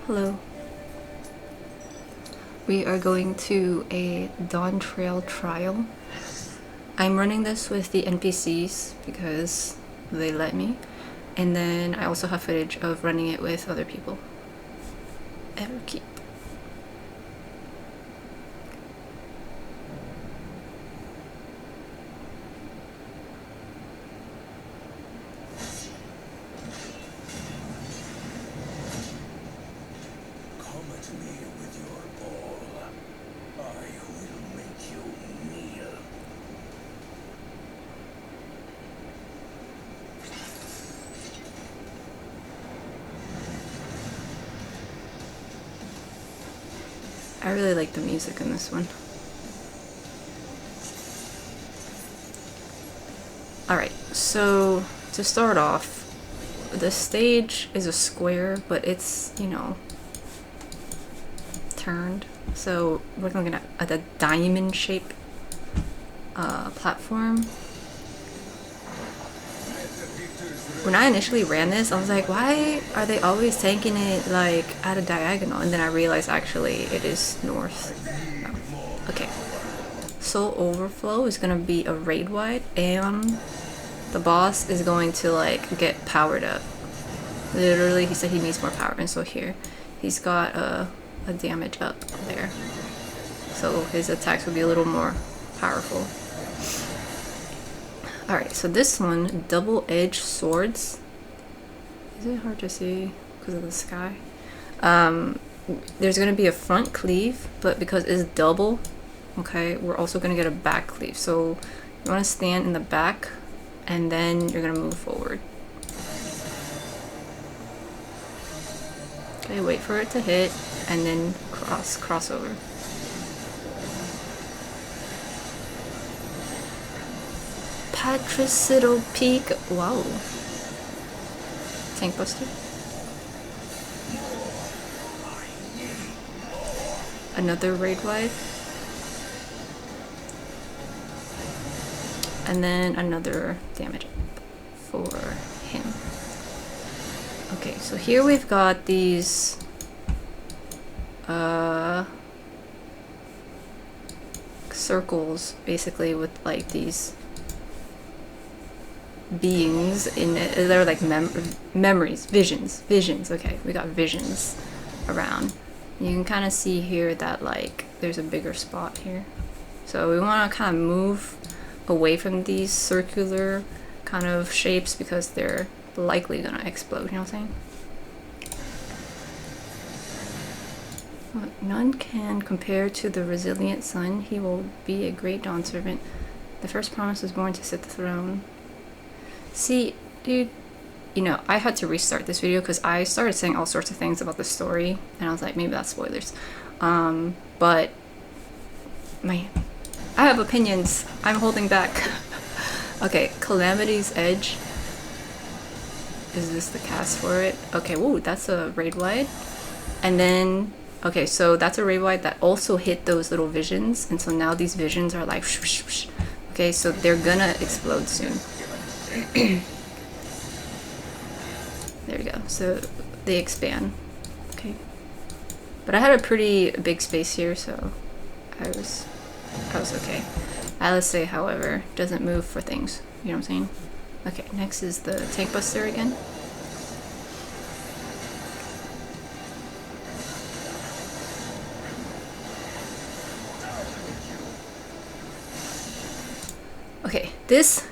Hello. We are going to a Dawntrail trial. I'm running this with the NPCs because they let me. And then I also have footage of running it with other people. Everkeep. I really like the music in this one. Alright, so to start off, the stage is a square, but it's, you know, turned. So we're looking at a diamond shape platform. When I initially ran this, I was like, why are they always tanking it like at a diagonal? And then I realized actually it is north. Oh. Okay. Soul Overflow is gonna be a raid wide, and the boss is going to like get powered up. Literally, he said he needs more power, and so here he's got a damage up there. So his attacks will be a little more powerful. Alright, so this one, double-edged swords. Is it hard to see because of the sky? There's going to be a front cleave, but because it's double, okay, we're also going to get a back cleave. So you want to stand in the back, and then you're going to move forward. Okay, wait for it to hit, and then cross over. Patricital Peak. Wow. Tank Buster. Another raid wide. And then another damage for him. Okay, so here we've got these circles basically with like these beings in it. They're like memories, visions. Okay, we got visions around. You can kind of see here that like there's a bigger spot here, so we want to kind of move away from these circular kind of shapes because they're likely gonna explode, you know what I'm saying? None can compare to the resilient sun. He will be a great dawn servant. The first promise was born to sit the throne. See, dude, you know, I had to restart this video because I started saying all sorts of things about the story, and I was like, maybe that's spoilers. But I have opinions. I'm holding back. Okay, Calamity's Edge. Is this the cast for it? Okay, whoa, that's a raid wide. And then, okay, so that's a raid wide that also hit those little visions, and so now these visions are like, okay, so they're gonna explode soon. There we go. So they expand. Okay. But I had a pretty big space here, so I was okay. Alice, however, doesn't move for things. You know what I'm saying? Okay, next is the Tank Buster again. Okay, this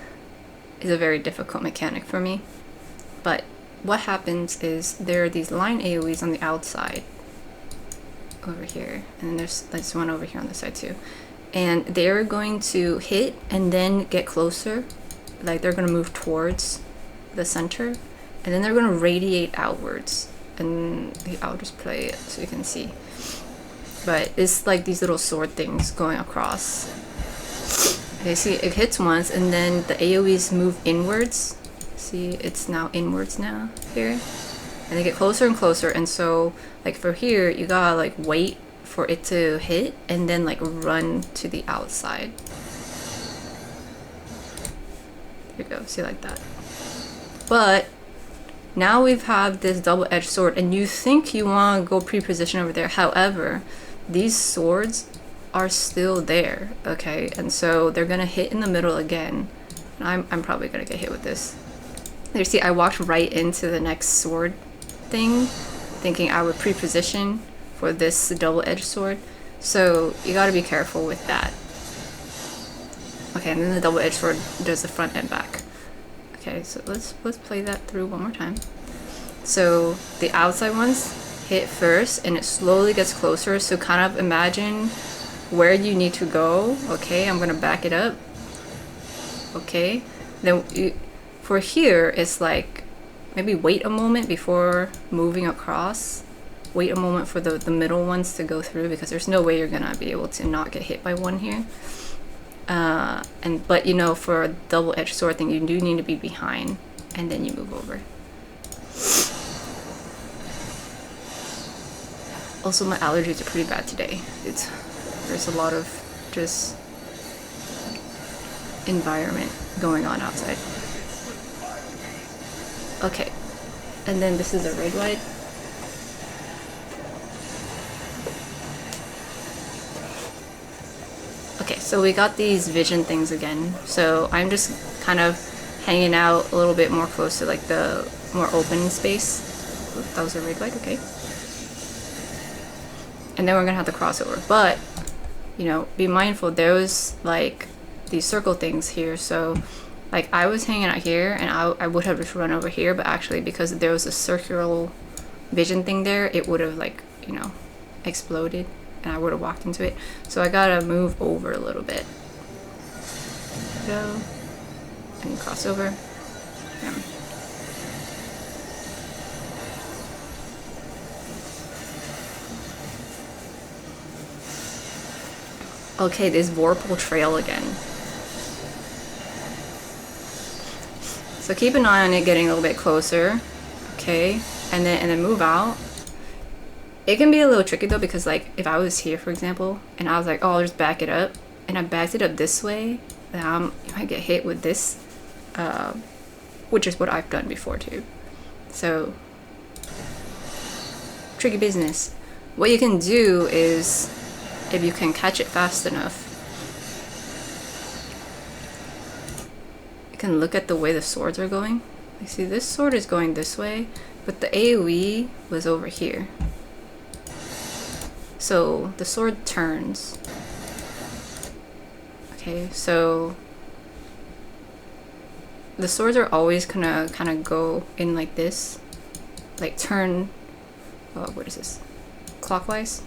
is a very difficult mechanic for me, but what happens is there are these line AoEs on the outside over here, and then there's one over here on the side too, and they're going to hit and then get closer, like they're going to move towards the center, and then they're going to radiate outwards, and I'll just play it so you can see, but it's like these little sword things going across. Okay, see, it hits once, and then the AoEs move inwards. See, it's now inwards now, here. And they get closer and closer, and so, like, for here, you gotta, like, wait for it to hit, and then, like, run to the outside. Here you go, see, like that. But now we've had this double-edged sword, and you think you want to go pre-position over there. However, these swords are still there, okay? And so they're gonna hit in the middle again. I'm probably gonna get hit with this. You see, I walked right into the next sword thing, thinking I would pre-position for this double-edged sword. So you gotta be careful with that. Okay, and then the double-edged sword does the front and back. Okay, so let's play that through one more time. So the outside ones hit first, and it slowly gets closer. So kind of imagine where you need to go. Okay, I'm gonna back it up. Okay, then for here, it's like maybe wait a moment before moving across. Wait a moment for the middle ones to go through, because there's no way you're gonna be able to not get hit by one here. But you know, for a double-edged sword thing, you do need to be behind, and then you move over. Also, my allergies are pretty bad today. There's a lot of just environment going on outside. Okay, and then this is a red wide. Okay, so we got these vision things again. So I'm just kind of hanging out a little bit more close to like the more open space. Ooh, that was a red light, okay. And then we're gonna have the crossover, but you know, be mindful, there was like these circle things here. So like I was hanging out here, and I would have just run over here, but actually because there was a circular vision thing there, it would have like, you know, exploded, and I would have walked into it. So I gotta move over a little bit. Go and cross over. Yeah. Okay, this vorpal trail again. So keep an eye on it getting a little bit closer. Okay, and then move out. It can be a little tricky though, because like if I was here, for example, and I was like, oh, I'll just back it up, and I backed it up this way, then you might get hit with this, which is what I've done before too. So tricky business. What you can do is, if you can catch it fast enough, you can look at the way the swords are going. You see, this sword is going this way, but the AoE was over here. So the sword turns. Okay, so the swords are always gonna kind of go in like this, like turn, what is this? Clockwise.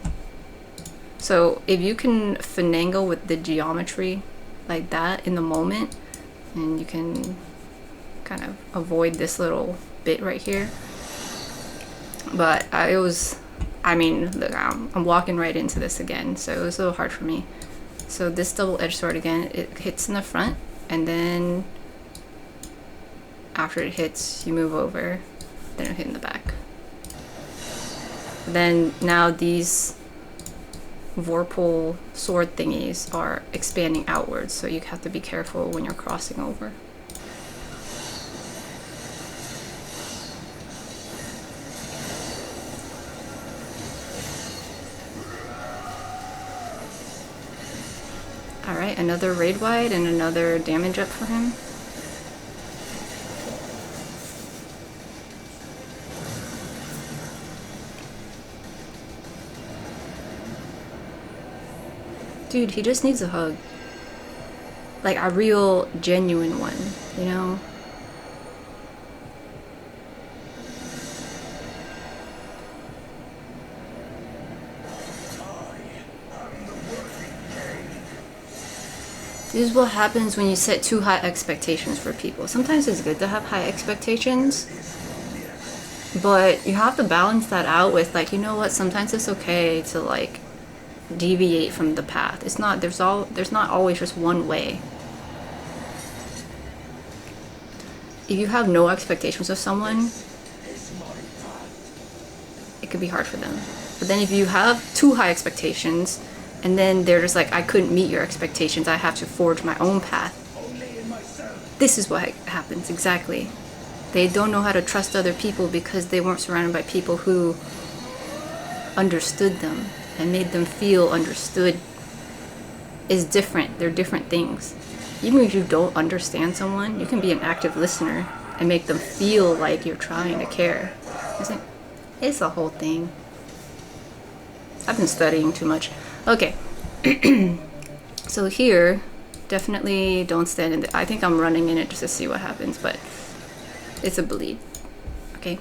So if you can finagle with the geometry like that in the moment, and you can kind of avoid this little bit right here. But I mean, look, I'm walking right into this again, so it was a little hard for me. So this double-edged sword again, it hits in the front, and then after it hits, you move over, then it hit in the back. Then now these vorpal sword thingies are expanding outwards, so you have to be careful when you're crossing over. Alright, another raid wide and another damage up for him. Dude, he just needs a hug. Like a real, genuine one, you know? This is what happens when you set too high expectations for people. Sometimes it's good to have high expectations, but you have to balance that out with like, you know what, sometimes it's okay to like deviate from the path. It's not, there's not always just one way. If you have no expectations of someone, it could be hard for them. But then if you have too high expectations, and then they're just like, I couldn't meet your expectations, I have to forge my own path. This is what happens, exactly. They don't know how to trust other people because they weren't surrounded by people who understood them and made them feel understood. Is different. They're different things. Even if you don't understand someone, you can be an active listener and make them feel like you're trying to care. It's a whole thing. I've been studying too much. Okay. So here, definitely don't stand in the... I think I'm running in it just to see what happens, but it's a bleed. Okay.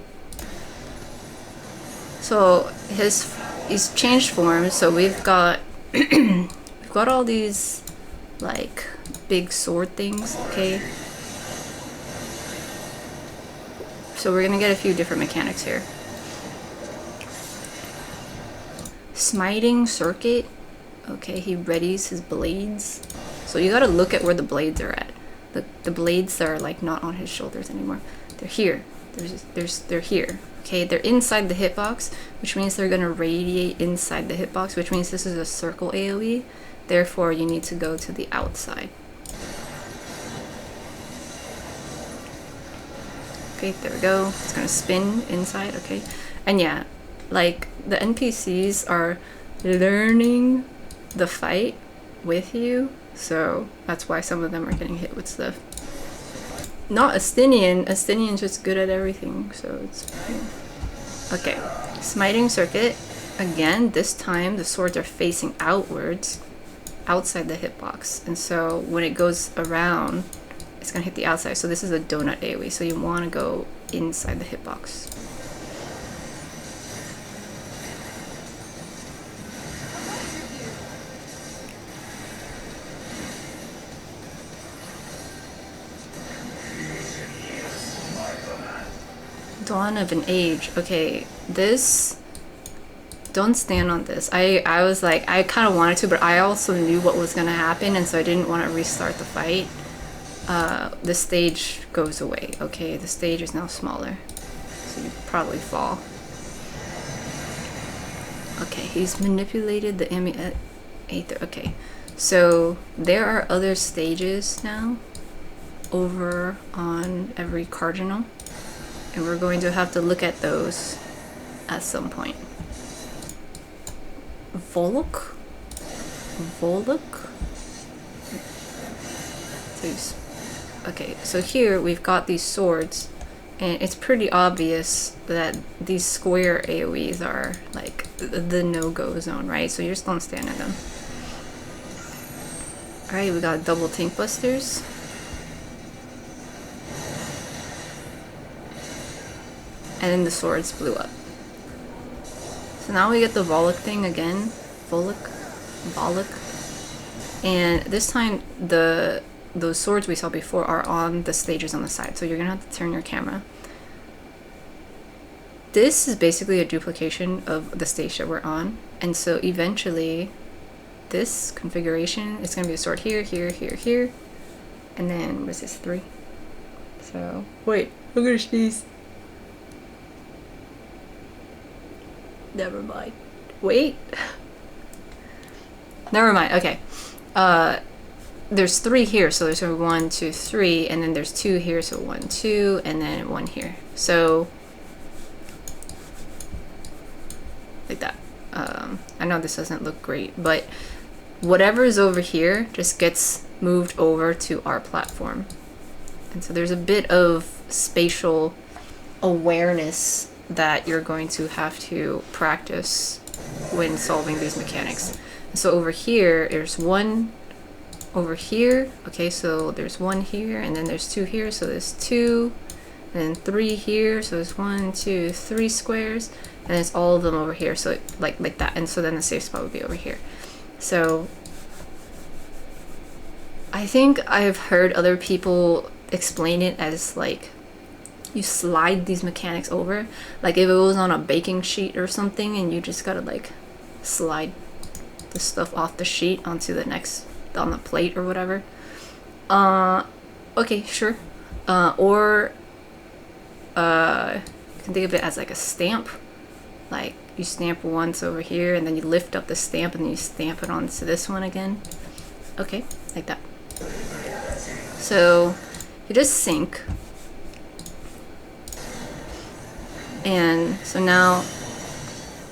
So he's changed forms. So we've got we've got all these like big sword things. Okay. So we're gonna get a few different mechanics here. Smiting circuit. Okay, he readies his blades. So you gotta look at where the blades are at. The blades are like not on his shoulders anymore. They're here. They're here. Okay, they're inside the hitbox, which means they're gonna radiate inside the hitbox, which means this is a circle AoE. Therefore, you need to go to the outside. Okay, there we go. It's gonna spin inside. Okay, and yeah, like the NPCs are learning the fight with you, so that's why some of them are getting hit with stuff. Not Astinian. Astinian's just good at everything, so it's fine. Okay, smiting circuit. Again, this time the swords are facing outwards, outside the hitbox, and so when it goes around, it's gonna hit the outside. So this is a donut AoE, so you want to go inside the hitbox. Dawn of an Age. Okay, this... Don't stand on this. I was like, I kind of wanted to, but I also knew what was going to happen, and so I didn't want to restart the fight. The stage goes away. Okay, the stage is now smaller, so you probably fall. Okay, he's manipulated the Aether. Okay, so there are other stages now over on every cardinal, and we're going to have to look at those at some point. Volok? Okay, so here we've got these swords, and it's pretty obvious that these square AoEs are like the no-go zone, right? So you just don't stand in them. Alright, we got double tank busters. And then the swords blew up. So now we get the Volok thing again. Volok. And this time those swords we saw before are on the stages on the side. So you're gonna have to turn your camera. This is basically a duplication of the stage that we're on. And so eventually this configuration is gonna be a sword here, here, here, here. And then what is this, 3? So wait, I'm gonna sneeze. Never mind. Wait. Never mind. Okay. There's 3 here, so there's 1, 2, 3, and then there's 2 here, so 1, 2, and then 1 here. So like that. I know this doesn't look great, but whatever is over here just gets moved over to our platform. And so there's a bit of spatial awareness that you're going to have to practice when solving these mechanics. So over here, there's 1 over here. Okay, so there's 1 here, and then there's 2 here, so there's 2, and then 3 here, so there's 1, 2, 3 squares, and it's all of them over here, so like that. And so then the safe spot would be over here. So I think I've heard other people explain it as like you slide these mechanics over, like if it was on a baking sheet or something, and you just gotta like slide the stuff off the sheet onto the next, on the plate or whatever. Okay, sure. Or you can think of it as like a stamp. Like you stamp once over here, and then you lift up the stamp, and then you stamp it onto this one again. Okay, like that. So you just sync. And so now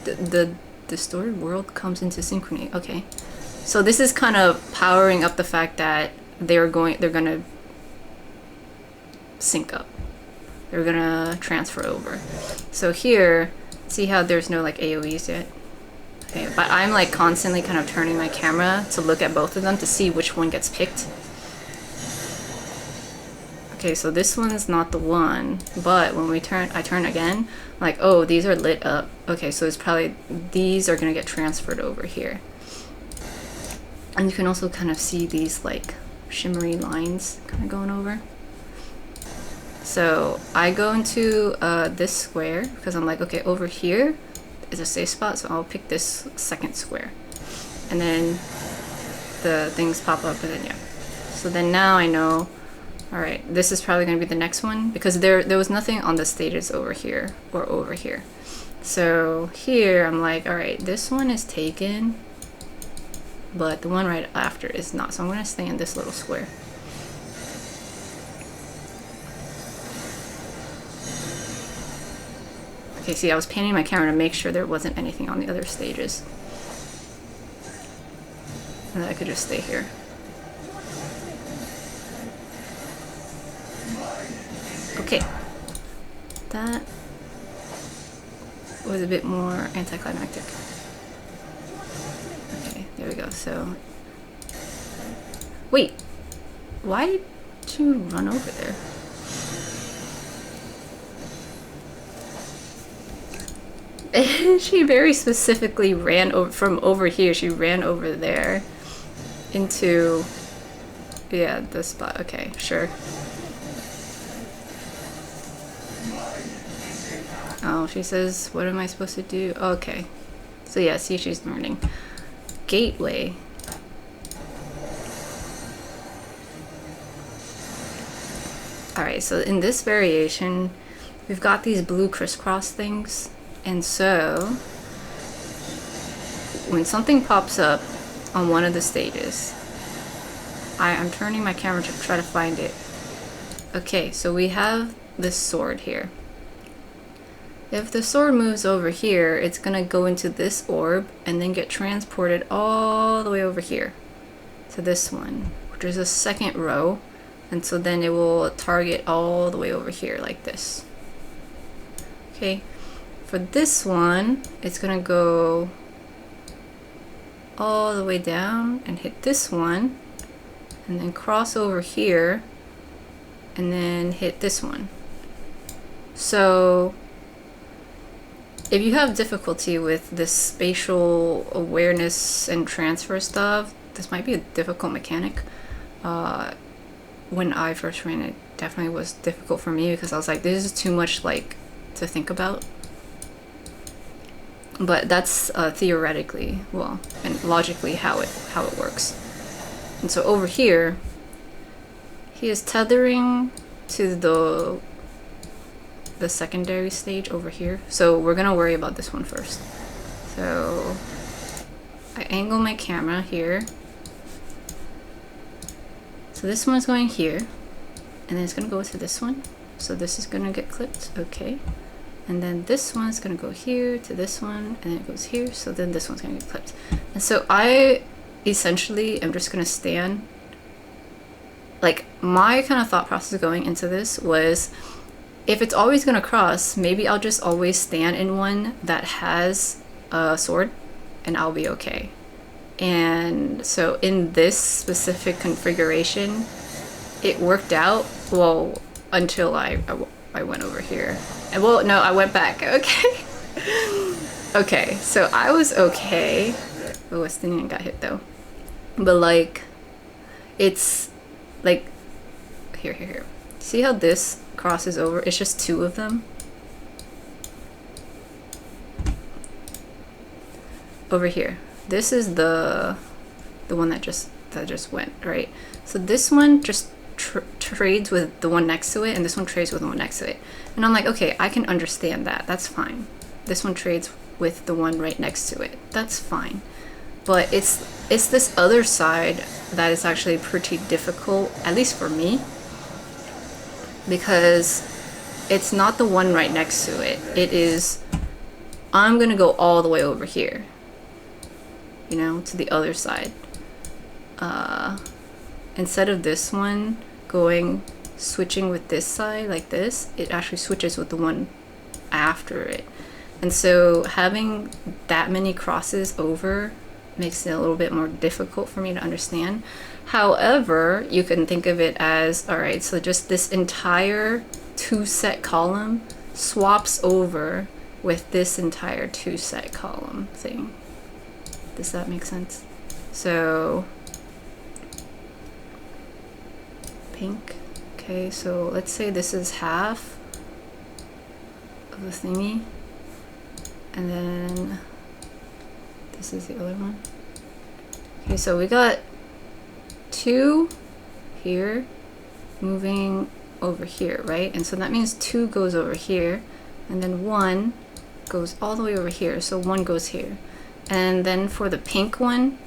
the distorted world comes into synchrony. Okay, so this is kind of powering up the fact that they're gonna sync up. They're gonna transfer over. So here, see how there's no like AoEs yet? Okay, but I'm like constantly kind of turning my camera to look at both of them to see which one gets picked. Okay, so this one's not the one, but when I turn again, I'm like, oh, these are lit up. Okay, so it's probably, these are gonna get transferred over here. And you can also kind of see these like shimmery lines kind of going over. So I go into this square because I'm like, okay, over here is a safe spot, so I'll pick this second square. And then the things pop up and then yeah. So then now I know, all right, this is probably gonna be the next one because there was nothing on the stages over here or over here. So here I'm like, all right, this one is taken, but the one right after is not. So I'm gonna stay in this little square. Okay, see, I was panning my camera to make sure there wasn't anything on the other stages. And then I could just stay here. Okay. That was a bit more anticlimactic. Okay, there we go. So, wait, why did you run over there? She very specifically ran over from over here. She ran over there into, yeah, the spot. Okay, sure. Oh, she says, what am I supposed to do? Okay. So yeah, see, she's learning. Gateway. Alright, so in this variation, we've got these blue crisscross things. And so, when something pops up on one of the stages, I'm turning my camera to try to find it. Okay, so we have this sword here. If the sword moves over here, it's gonna go into this orb and then get transported all the way over here to this one, which is a second row. And so then it will target all the way over here like this. Okay. For this one, it's gonna go all the way down and hit this one, and then cross over here, and then hit this one. So, if you have difficulty with this spatial awareness and transfer stuff, this might be a difficult mechanic. When I first ran it, definitely was difficult for me because I was like, this is too much like to think about. But that's theoretically, well, and logically how it works. And so over here, he is tethering to the secondary stage over here. So we're gonna worry about this one first. So I angle my camera here. So this one's going here, and then it's gonna go to this one. So this is gonna get clipped, okay. And then this one's gonna go here to this one, and then it goes here, so then this one's gonna get clipped. And so I essentially am just gonna stand, like my kind of thought process going into this was, if it's always gonna cross, maybe I'll just always stand in one that has a sword, and I'll be okay. And so in this specific configuration, it worked out, well, until I went over here. And well, no, I went back, okay. Okay, so I was okay. Oh, Westinian got hit though. But like, it's like, here. See how this crosses over? It's just two of them. Over here. This is the one that just went, right? So this one just trades with the one next to it, and this one trades with the one next to it. And I'm like, okay, I can understand that. That's fine. This one trades with the one right next to it. That's fine. But it's this other side that is actually pretty difficult, at least for me, because it's not the one right next to it. It is, I'm gonna go all the way over here, you know, to the other side. Instead of this one switching with this side like this, it actually switches with the one after it. And so having that many crosses over makes it a little bit more difficult for me to understand. However, you can think of it as, all right, so just this entire 2-set column swaps over with this entire 2-set column thing. Does that make sense? So pink. Okay, so let's say this is half of the thingy, and then this is the other one. Okay, so we got 2 here moving over here, right? And so that means 2 goes over here, and then 1 goes all the way over here, so 1 goes here. And then for the pink one,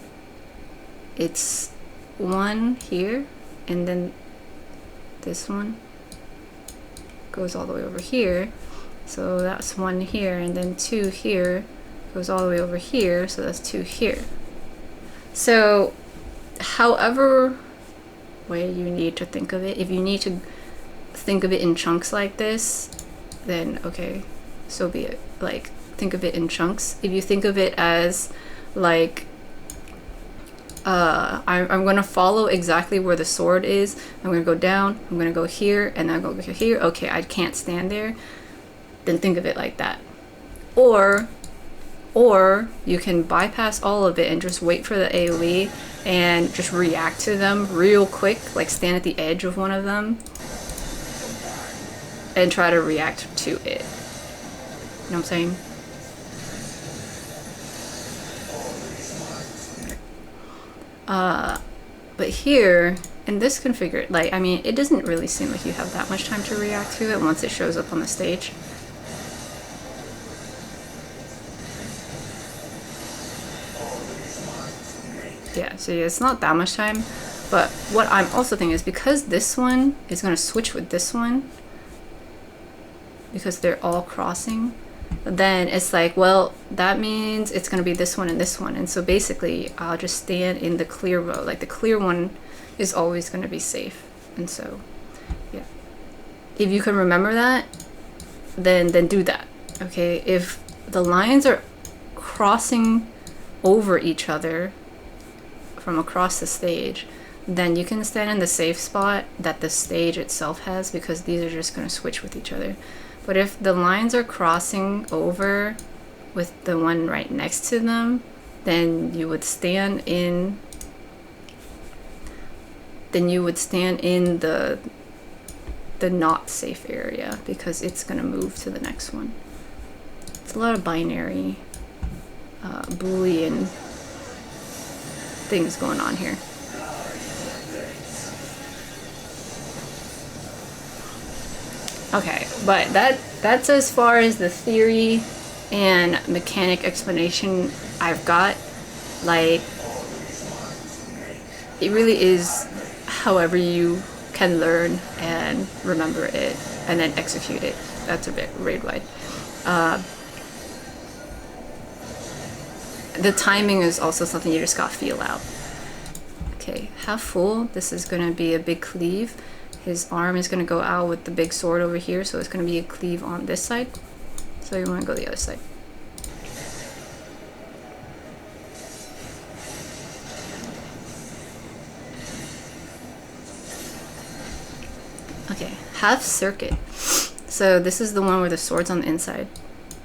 it's 1 here, and then this one goes all the way over here, so that's 1 here, and then 2 here goes all the way over here, so that's 2 here. So however way you need to think of it, if you need to think of it in chunks like this, then okay, so be it. Like, think of it in chunks. If you think of it as like I'm gonna follow exactly where the sword is. I'm gonna go down, I'm gonna go here, and then I'll go here. Okay, I can't stand there. Then think of it like that. Or you can bypass all of it and just wait for the AoE and just react to them real quick, like stand at the edge of one of them and try to react to it. You know what I'm saying? But here, in this configure, like, I mean, it doesn't really seem like you have that much time to react to it once it shows up on the stage. Yeah, so yeah, it's not that much time, but what I'm also thinking is because this one is going to switch with this one, because they're all crossing, then it's like, well, that means it's going to be this one and this one. And so basically I'll just stand in the clear row. Like the clear one is always going to be safe. And so, yeah, if you can remember that, then do that. Okay, if the lines are crossing over each other from across the stage, then you can stand in the safe spot that the stage itself has, because these are just going to switch with each other. But if the lines are crossing over with the one right next to them, then you would stand in the not safe area, because it's going to move to the next one. It's a lot of binary Boolean things going on here. Okay, but that's as far as the theory and mechanic explanation I've got. Like, it really is however you can learn and remember it and then execute it. That's a bit raid-wide. The timing is also something you just gotta feel out. Okay, half full. This is gonna be a big cleave. His arm is going to go out with the big sword over here, so it's going to be a cleave on this side. So you want to go the other side. Okay, half circuit. So this is the one where the sword's on the inside.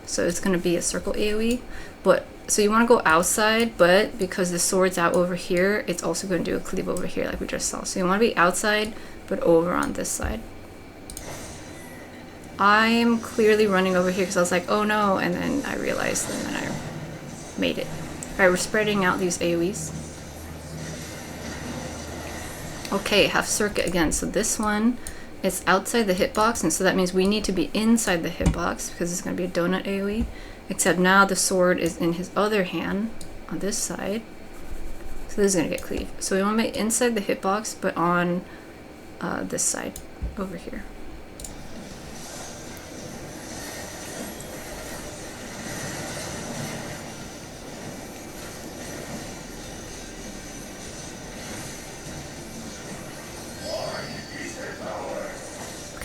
So it's going to be a circle AoE. But so you want to go outside, but because the sword's out over here, it's also going to do a cleave over here like we just saw. So you want to be outside, but over on this side. I'm clearly running over here because I was like, oh no, and then I realized, and then I made it. Alright, we're spreading out these AoEs. Okay, half circuit again. So this one is outside the hitbox, and so that means we need to be inside the hitbox because it's going to be a donut AoE. Except now the sword is in his other hand on this side. So this is going to get cleaved. So we want to be inside the hitbox, but on this side over here.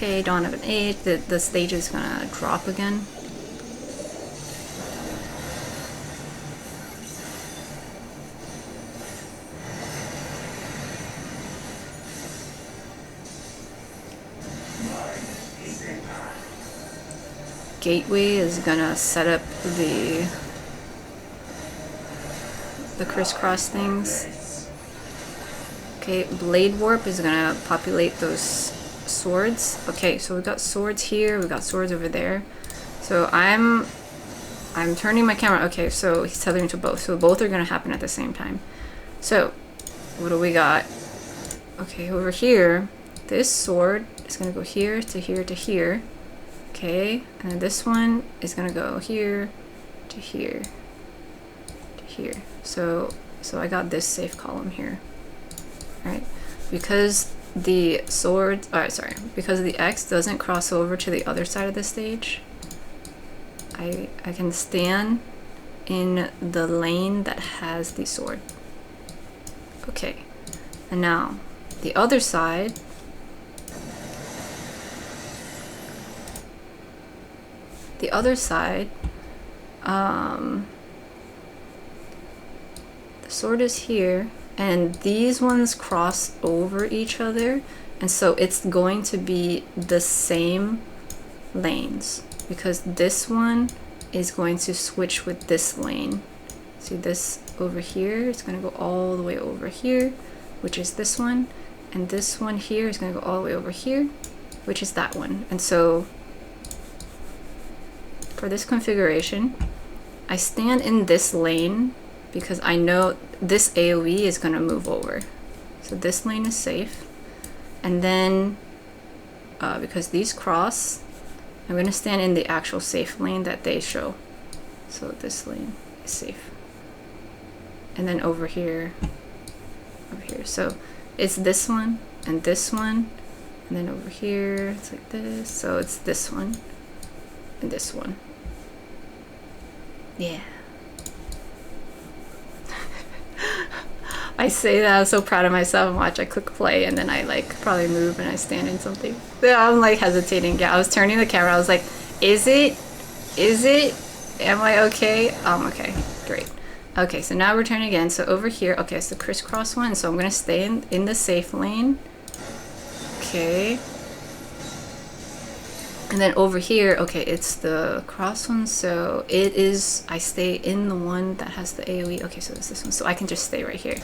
okay, Dawn of an Age, the stage is gonna drop again. Gateway is gonna set up the crisscross things. Okay, Blade Warp is gonna populate those swords. Okay, so we've got swords here, we've got swords over there. So I'm turning my camera. Okay, so he's tethering to both. So both are gonna happen at the same time. So what do we got? Okay, over here, this sword is gonna go here to here to here. Okay, and then this one is gonna go here to here to here. So I got this safe column here. Alright, because the sword, because the X doesn't cross over to the other side of the stage, I can stand in the lane that has the sword. Okay, and now the other side, the sword is here, and these ones cross over each other, and so it's going to be the same lanes, because this one is going to switch with this lane. See this over here, it's going to go all the way over here, which is this one, and this one here is going to go all the way over here, which is that one. And so for this configuration, I stand in this lane because I know this AoE is going to move over. So this lane is safe. And then, because these cross, I'm going to stand in the actual safe lane that they show. So this lane is safe. And then over here. So it's this one, and then over here, it's like this. So it's this one, and this one. Yeah. I say that, I'm so proud of myself, and watch, I click play, and then I like probably move and I stand in something. Yeah, I'm like hesitating. Yeah, I was turning the camera, I was like, is it? Am I okay? Okay, great. Okay, so now we're turning again. So over here, okay, it's the crisscross one, so I'm gonna stay in the safe lane. Okay. And then over here, okay, it's the cross one, so it is, I stay in the one that has the AoE. Okay, so it's this one, so I can just stay right here.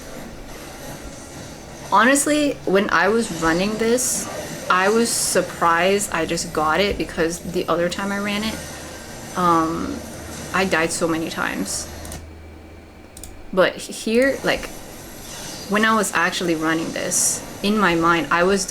Honestly, when I was running this, I was surprised I just got it, because the other time I ran it, I died so many times. But here, like, when I was actually running this, in my mind, I was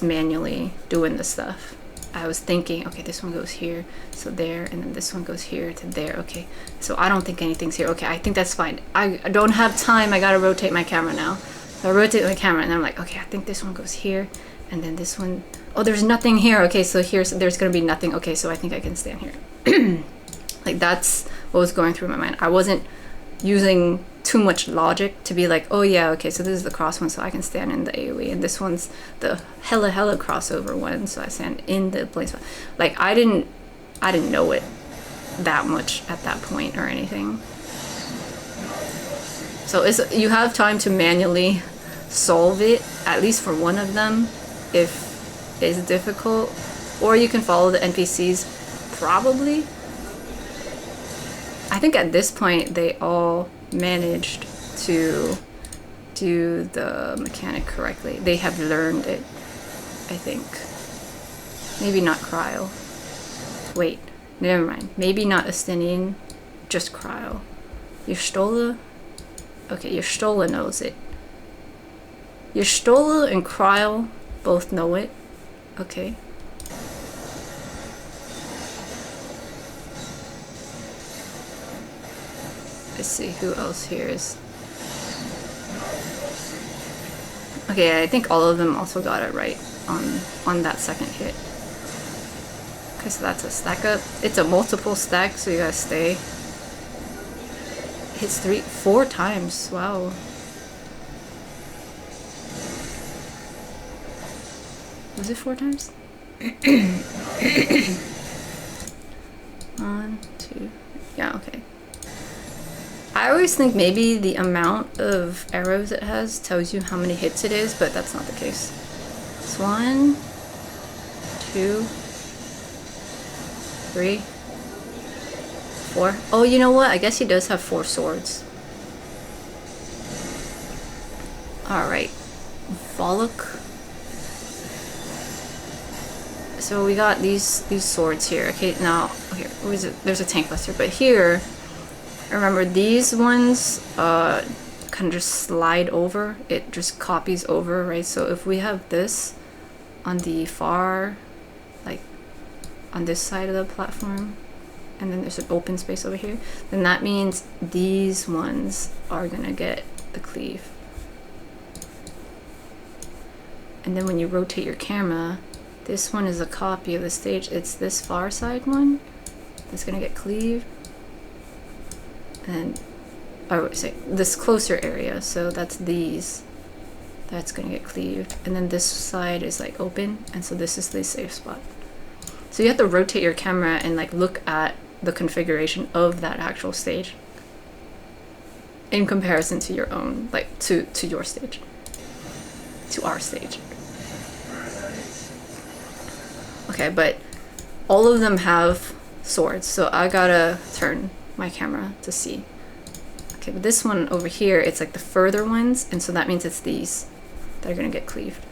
manually doing the stuff. I was thinking, okay, this one goes here, so there, and then this one goes here to there. Okay, so I don't think anything's here. Okay, I think that's fine. I don't have time. I gotta rotate my camera now. So I rotate my camera, and I'm like, okay, I think this one goes here, and then this one. Oh, there's nothing here. Okay, so there's gonna be nothing. Okay, so I think I can stand here. Like, that's what was going through my mind. I wasn't using too much logic to be like, oh yeah, okay, so this is the cross one, so I can stand in the AoE, and this one's the hella crossover one, so I stand in the place one. Like, I didn't know it that much at that point or anything. So you have time to manually solve it, at least for one of them, if it's difficult, or you can follow the NPCs, probably. I think at this point they all managed to do the mechanic correctly. They have learned it, I think. Maybe not Cryo. Wait, never mind. Maybe not Estinian, just Cryo. Y'shtola? Okay, Y'shtola knows it. Y'shtola and Cryo both know it. Okay. Let's see who else here is. Okay, I think all of them also got it right on that second hit. Okay, so that's a stack up. It's a multiple stack, so you gotta stay. Hits 4 times. Wow. Was it 4 times? 1, 2. Yeah, okay. I always think maybe the amount of arrows it has tells you how many hits it is, but that's not the case. It's 1, 2, 3, 4. Oh, you know what? I guess he does have 4 swords. Alright. Volok. So we got these swords here. Okay, now here, where is it? There's a tank buster, but here, remember these ones kind of just slide over. It just copies over, right? So if we have this on the far, like on this side of the platform, and then there's an open space over here, then that means these ones are gonna get the cleave. And then when you rotate your camera, this one is a copy of the stage. It's this far side one that's gonna get cleaved. And I would say this closer area, so that's these. That's gonna get cleaved. And then this side is like open, and so this is the safe spot. So you have to rotate your camera and like look at the configuration of that actual stage in comparison to your own, like to your stage. To our stage. Okay, but all of them have swords, so I gotta turn my camera to see. Okay, but this one over here, it's like the further ones, and so that means it's these that are gonna get cleaved.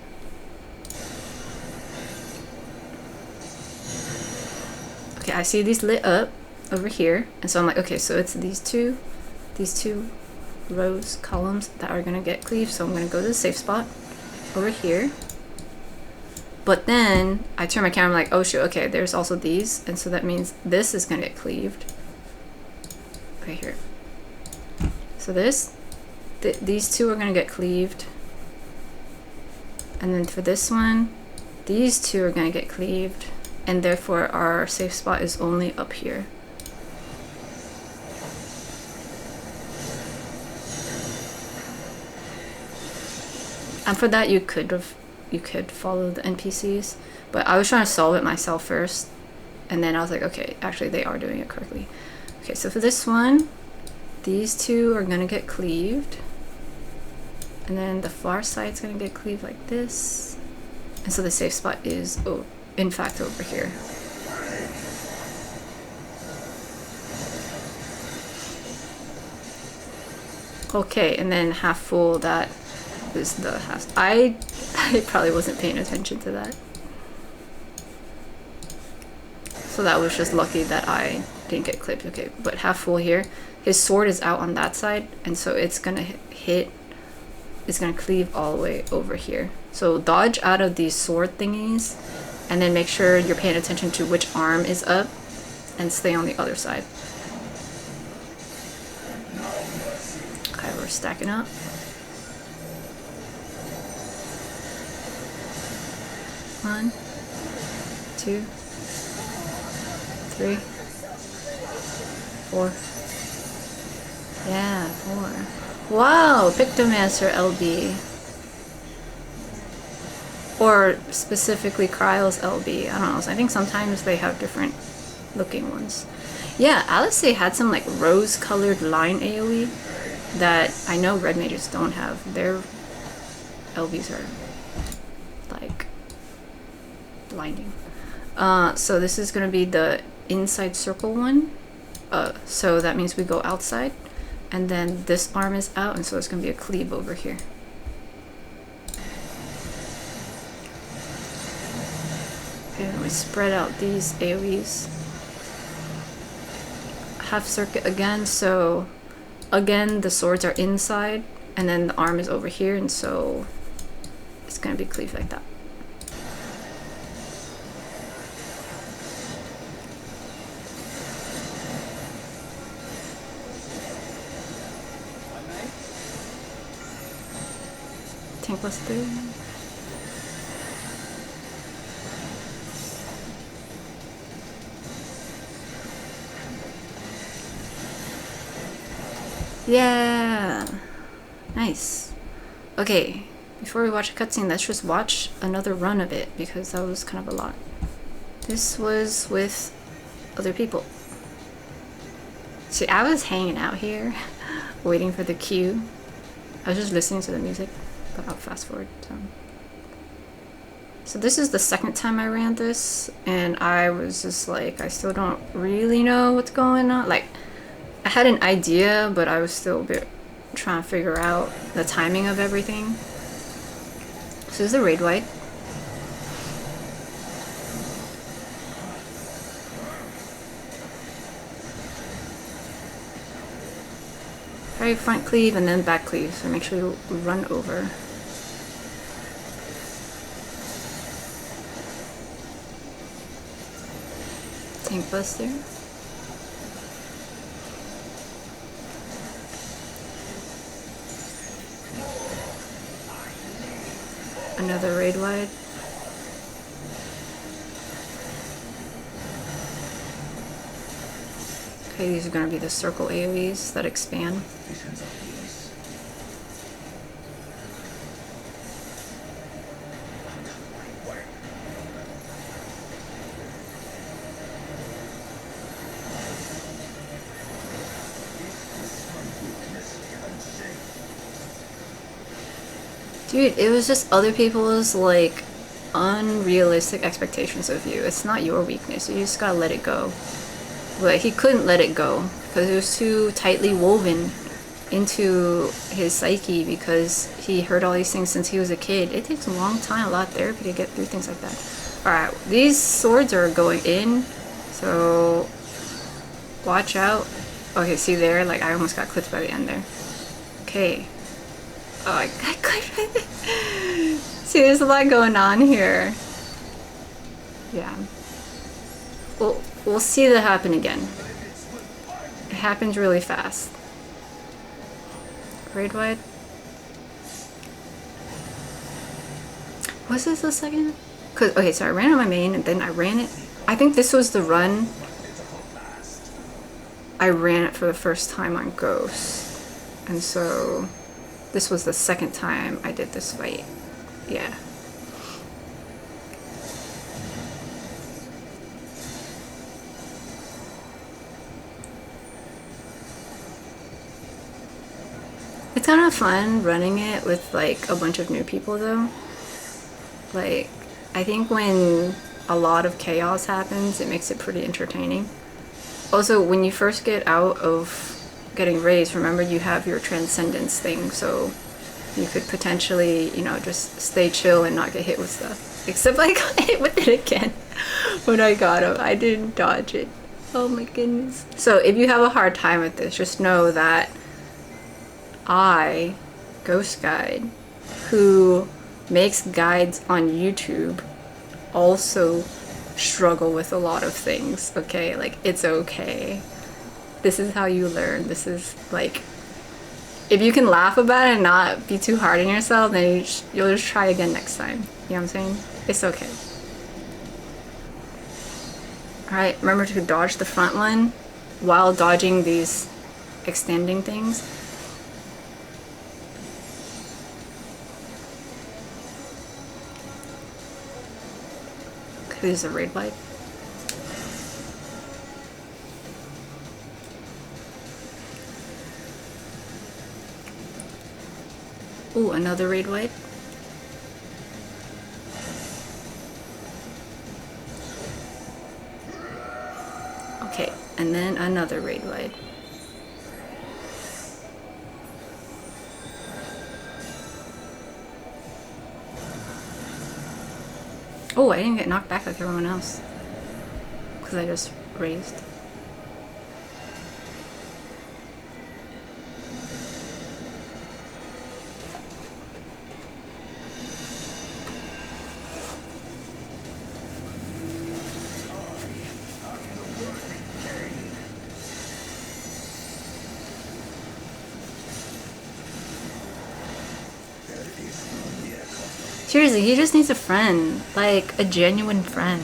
Okay, I see these lit up over here, and so I'm like, okay, so it's these two rows, columns that are gonna get cleaved, so I'm gonna go to the safe spot over here. But then I turn my camera like, oh shoot, okay, there's also these, and so that means this is gonna get cleaved. Right here. So these two are gonna get cleaved. And then for this one, these two are gonna get cleaved, and therefore our safe spot is only up here. And for that you could follow the NPCs, but I was trying to solve it myself first, and then I was like, okay, actually they are doing it correctly. Okay, so for this one, these two are gonna get cleaved, and then the far side's gonna get cleaved like this, and so the safe spot is, oh, in fact, over here. Okay, and then half full, that is the half. I probably wasn't paying attention to that. So that was just lucky that I didn't get clipped. Okay, but half full here. His sword is out on that side, and so it's gonna it's gonna cleave all the way over here. So dodge out of these sword thingies, and then make sure you're paying attention to which arm is up, and stay on the other side. Okay, we're stacking up. One, 2, 3, 4. Yeah, 4. Wow, Pictomancer LB. Or specifically Kryle's LB. I don't know. I think sometimes they have different looking ones. Yeah, Alice had some like rose colored line AoE that I know red mages don't have. Their LBs are like blinding. So this is gonna be the inside circle one. So that means we go outside, and then this arm is out, and so it's gonna be a cleave over here. Okay, then we spread out these AoEs. Half circuit again, so again the swords are inside, and then the arm is over here, and so it's gonna be cleaved like that. Tank +3. Yeah, nice. Okay, before we watch a cutscene, let's just watch another run of it because that was kind of a lot. This was with other people. See, I was hanging out here waiting for the queue. I was just listening to the music, but I'll fast forward. So this is the second time I ran this, and I was just like, I still don't really know what's going on. Like, I had an idea, but I was still a bit trying to figure out the timing of everything. So this is a raid wide. Try front cleave and then back cleave, so make sure you run over. Tank buster. Another raid wide. Okay, these are going to be the circle AoEs that expand. Dude, it was just other people's, like, unrealistic expectations of you. It's not your weakness. You just gotta let it go. But he couldn't let it go because it was too tightly woven into his psyche because he heard all these things since he was a kid. It takes a long time, a lot of therapy to get through things like that. Alright, these swords are going in, so watch out. Okay, see there? Like, I almost got clipped by the end there. Okay. Oh, I got clipped by the... See, there's a lot going on here. Yeah. We'll see that happen again. It happens really fast. Raid wide. Was this the second? Cause okay, so I ran on my main and then I ran it. I think this was the run. I ran it for the first time on Ghost, and so this was the second time I did this fight. Yeah. It's kind of fun running it with like a bunch of new people though. Like, I think when a lot of chaos happens, it makes it pretty entertaining. Also, when you first get out of getting raised, remember you have your transcendence thing, so you could potentially, you know, just stay chill and not get hit with stuff. Except I got hit with it again when I got him. I didn't dodge it. Oh my goodness. So if you have a hard time with this, just know that I, Ghost Guide, who makes guides on YouTube, also struggle with a lot of things, okay? Like, it's okay. This is how you learn. This is like, if you can laugh about it and not be too hard on yourself, then you'll just try again next time. You know what I'm saying? It's okay. Alright, remember to dodge the front one while dodging these extending things. This is a raid wipe. Ooh, another raid wipe. Okay, and then another raid wipe. Oh, I didn't get knocked back like everyone else. Because I just raised. Seriously, he just needs a friend. Like, a genuine friend.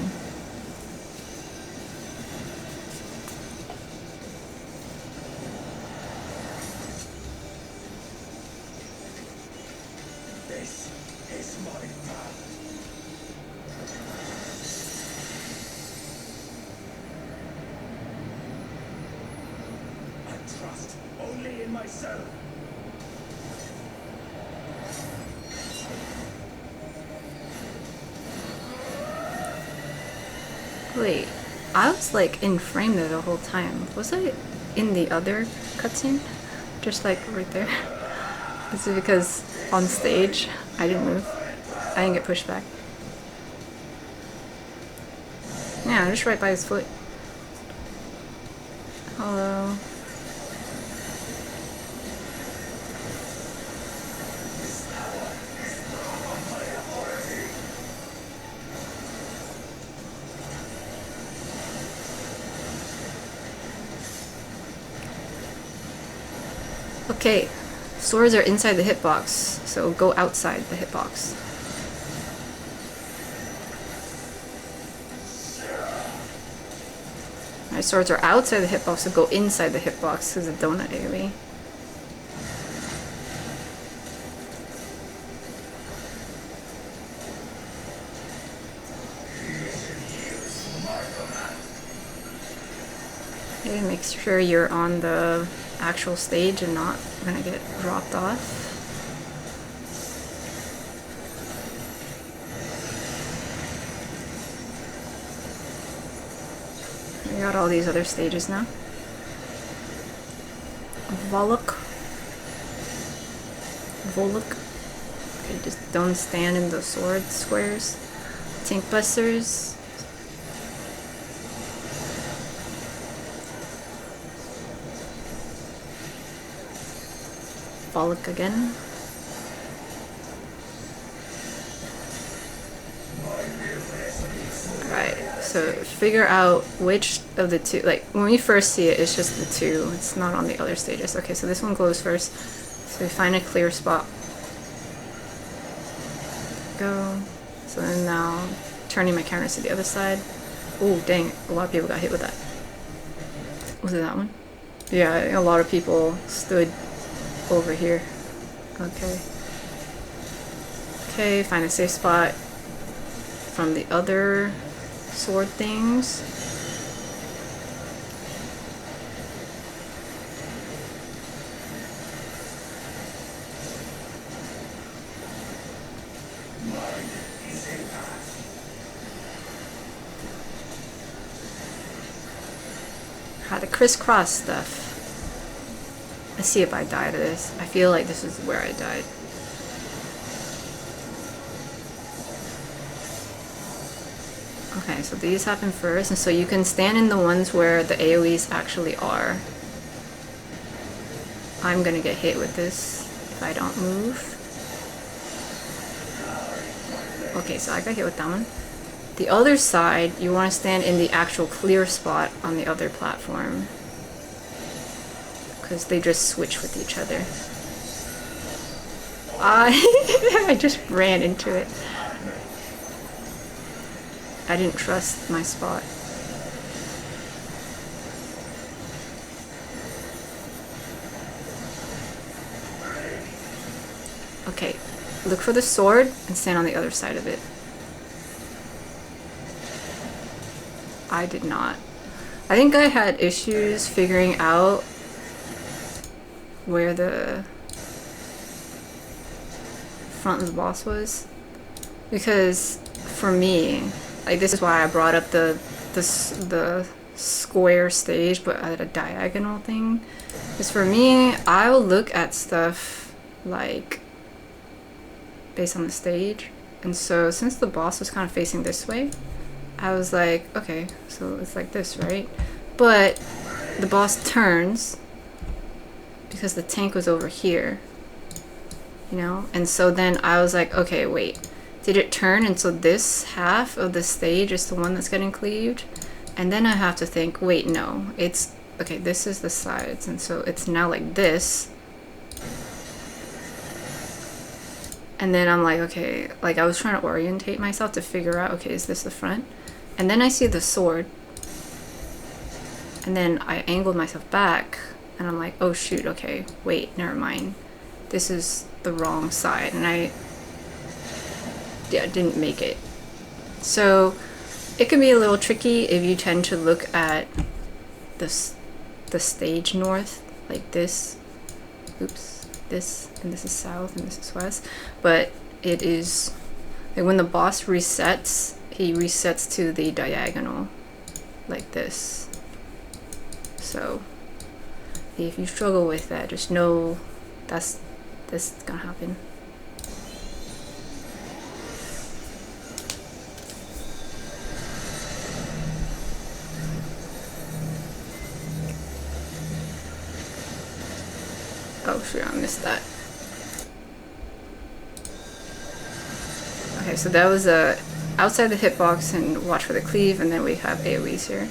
Wait, I was like in frame there the whole time. Was I in the other cutscene? Just like right there? Is it because on stage I didn't move? I didn't get pushed back. Yeah, I'm just right by his foot. Hello. Okay, swords are inside the hitbox, so go outside the hitbox. My swords are outside the hitbox, so go inside the hitbox because of donut AoE. Okay, make sure you're on the actual stage and not gonna get dropped off. We got all these other stages now. Volok. Okay, just don't stand in the sword squares. Tank busters. Volok again. Alright, so figure out which of the two, like when we first see it, it's just the two, it's not on the other stages. Okay, so this one goes first, so we find a clear spot. Go. So then now, turning my cameras to the other side. Oh dang, a lot of people got hit with that. Was it that one? Yeah, a lot of people stood over here. Okay. Okay, find a safe spot from the other sword things. The crisscross stuff. Let's see if I die to this. I feel like this is where I died. Okay, so these happen first, and so you can stand in the ones where the AoEs actually are. I'm gonna get hit with this if I don't move. Okay, so I got hit with that one. The other side, you want to stand in the actual clear spot on the other platform, because they just switch with each other. I just ran into it. I didn't trust my spot. Okay, look for the sword and stand on the other side of it. I did not. I think I had issues figuring out where the front of the boss was, because for me, like, this is why I brought up the square stage but at a diagonal thing, is for me, I'll look at stuff like based on the stage, and so since the boss was kind of facing this way, I was like, okay, so it's like this, right? But the boss turns because the tank was over here, you know? And so then I was like, okay, wait, did it turn? And so this half of the stage is the one that's getting cleaved? And then I have to think, wait, no, it's, okay, this is the sides, and so it's now like this. And then I'm like, okay, like I was trying to orientate myself to figure out, okay, is this the front? And then I see the sword. And then I angled myself back and I'm like, oh shoot, okay, wait, never mind. This is the wrong side. And I yeah, didn't make it. So it can be a little tricky if you tend to look at the stage north like this. Oops, this, and this is south and this is west. But it is like when the boss resets, he resets to the diagonal like this. So if you struggle with that, just know this is gonna happen. Oh shoot, I missed that. Okay, so that was outside the hitbox and watch for the cleave, and then we have AoEs here.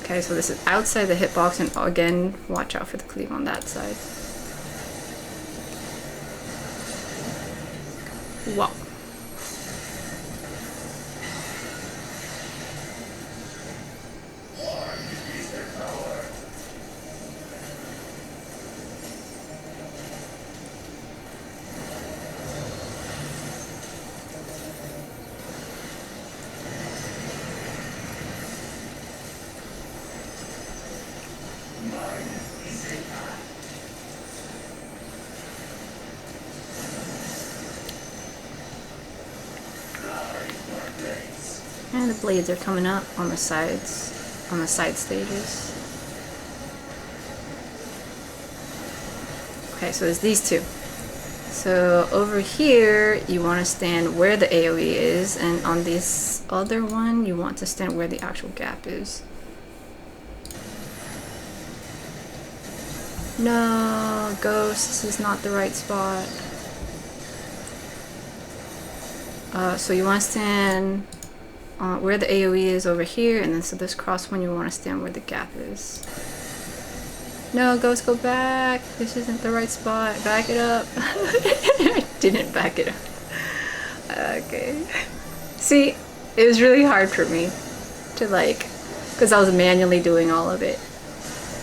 Okay, so this is outside the hitbox, and again, watch out for the cleave on that side. Wow. And the blades are coming up on the sides, on the side stages. Okay, so there's these two. So over here, you want to stand where the AoE is, and on this other one, you want to stand where the actual gap is. No, Ghost, this is not the right spot. So you want to stand where the AoE is over here, and then so this cross one, you want to stand where the gap is. No, Ghost, go back. This isn't the right spot. Back it up. I didn't back it up. Okay. See, it was really hard for me to like, because I was manually doing all of it.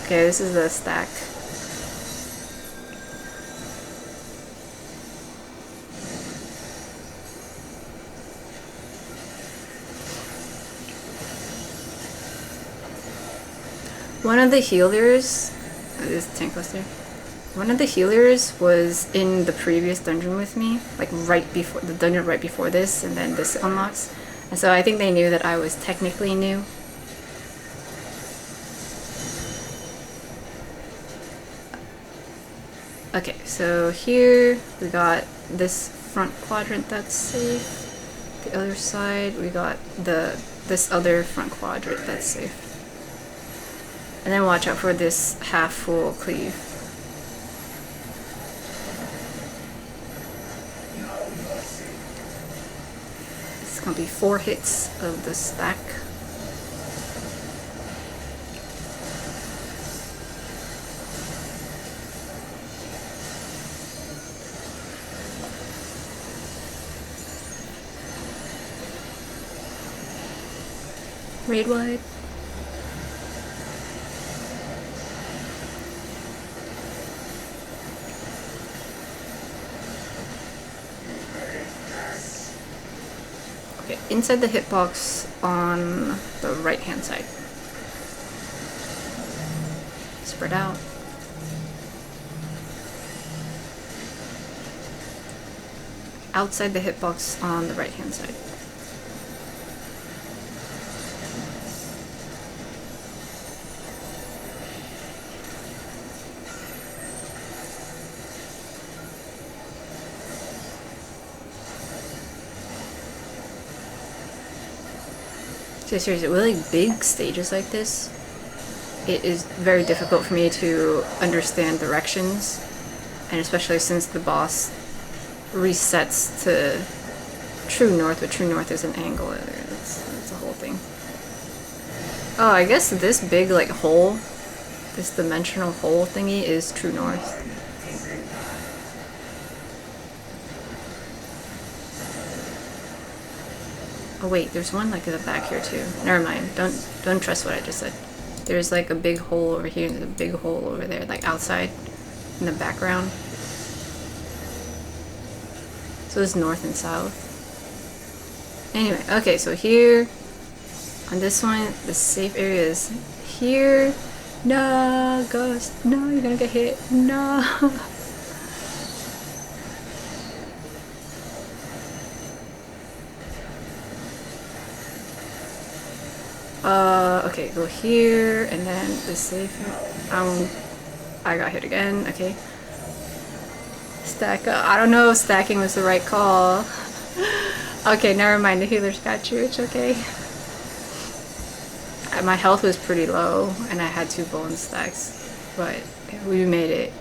Okay, this is the stack. One of the healers, this tank cluster, one of the healers was in the previous dungeon with me, like right before, the dungeon right before this, and then this unlocks. And so I think they knew that I was technically new. Okay, so here we got this front quadrant that's safe. The other side, we got this other front quadrant that's safe. And then watch out for this half full cleave. It's gonna be 4 hits of the stack. Raid wide. Okay, inside the hitbox on the right hand side. Spread out. Outside the hitbox on the right hand side. So seriously, with like big stages like this, it is very difficult for me to understand directions, and especially since the boss resets to true north, but true north is an angle. That's a whole thing. Oh, I guess this big like hole, this dimensional hole thingy is true north. Oh wait, there's one like in the back here too. Never mind. Don't trust what I just said. There's like a big hole over here and there's a big hole over there, like outside in the background. So it's north and south. Anyway, okay, so here on this one, the safe area is here. No, Ghost. No, you're gonna get hit. No. Okay, go here, and then the safe. I got hit again. Okay. Stack up. I don't know if stacking was the right call. Okay, never mind. The healers got you. It's okay. My health was pretty low, and I had 2 bone stacks, but we made it.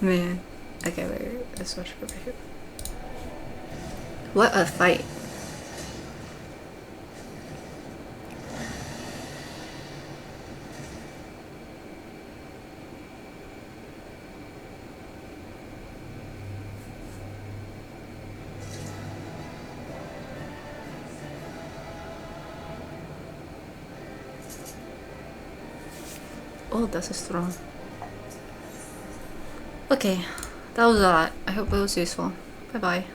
Man. Okay, wait. Let's switch over here. What a fight. Oh, that's a strong. Okay, that was a lot. I hope it was useful. Bye bye.